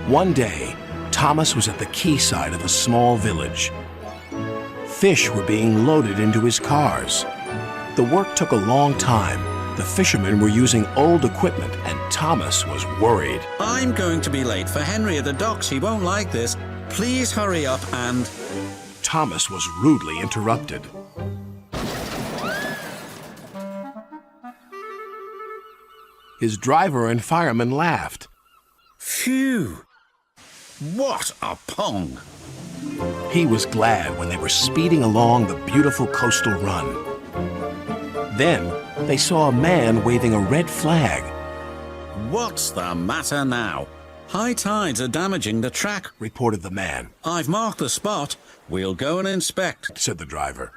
One day, Thomas was at the quayside of a small village. Fish were being loaded into his cars. The work took a long time. The fishermen were using old equipment, and Thomas was worried. I'm going to be late for Henry at the docks. He won't like this. Please hurry up and... Thomas was rudely interrupted. His driver and fireman laughed. Phew! What a pong! He was glad when they were speeding along the beautiful coastal run. Then they saw a man waving a red flag. What's the matter now? High tides are damaging the track, reported the man. I've marked the spot. We'll go and inspect, said the driver.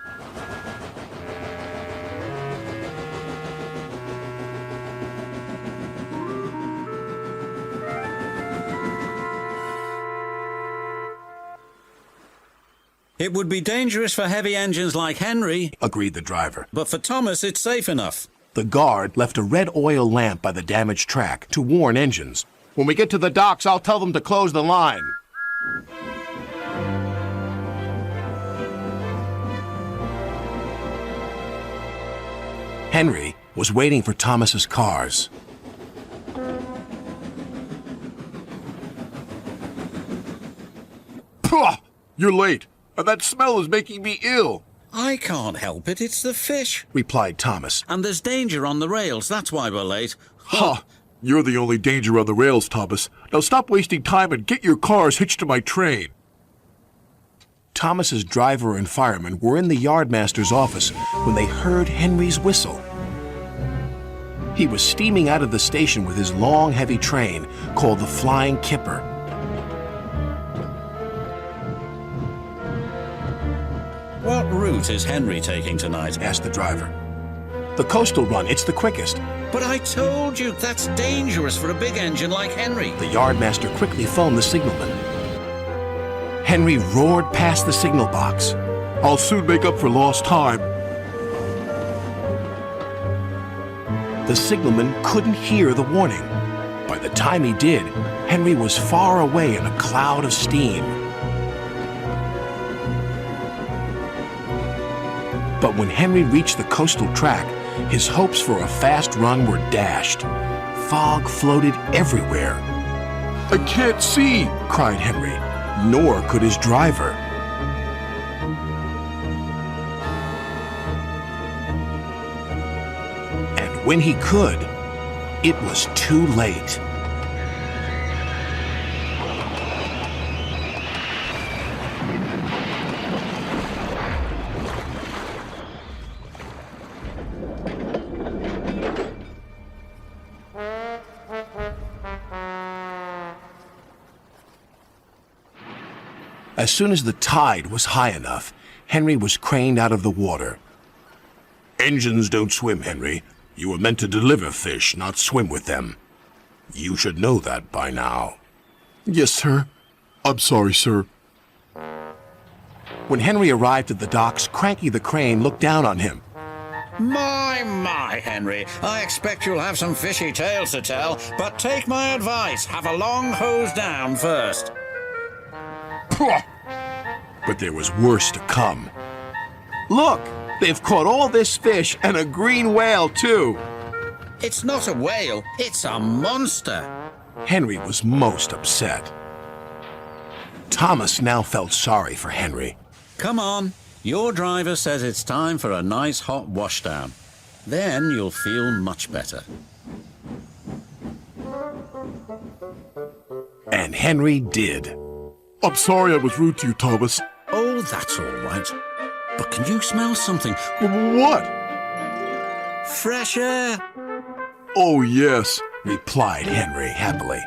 It would be dangerous for heavy engines like Henry, agreed the driver. But for Thomas, it's safe enough. The guard left a red oil lamp by the damaged track to warn engines. When we get to the docks, I'll tell them to close the line. Henry was waiting for Thomas's cars. Pah! You're late. That smell is making me ill. I can't help it, it's the fish, replied Thomas. And there's danger on the rails, that's why we're late. Ha! You're the only danger on the rails, Thomas. Now stop wasting time and get your cars hitched to my train. Thomas's driver and fireman were in the yardmaster's office when they heard Henry's whistle. He was steaming out of the station with his long, heavy train called the Flying Kipper. What route is Henry taking tonight? Asked the driver. The coastal run, it's the quickest. But I told you, that's dangerous for a big engine like Henry. The yardmaster quickly phoned the signalman. Henry roared past the signal box. I'll soon make up for lost time. The signalman couldn't hear the warning. By the time he did, Henry was far away in a cloud of steam. But when Henry reached the coastal track, his hopes for a fast run were dashed. Fog floated everywhere. I can't see, cried Henry, nor could his driver. And when he could, it was too late. As soon as the tide was high enough, Henry was craned out of the water. Engines don't swim, Henry. You were meant to deliver fish, not swim with them. You should know that by now. Yes, sir. I'm sorry, sir. When Henry arrived at the docks, Cranky the Crane looked down on him. My, Henry, I expect you'll have some fishy tales to tell, but take my advice, have a long hose down first. But there was worse to come. Look, they've caught all this fish and a green whale, too. It's not a whale, it's a monster. Henry was most upset. Thomas now felt sorry for Henry. Come on, your driver says it's time for a nice hot washdown. Then you'll feel much better. And Henry did. I'm sorry I was rude to you, Thomas. Oh, that's all right. But can you smell something? What? Fresh air. Oh, yes, replied Henry happily.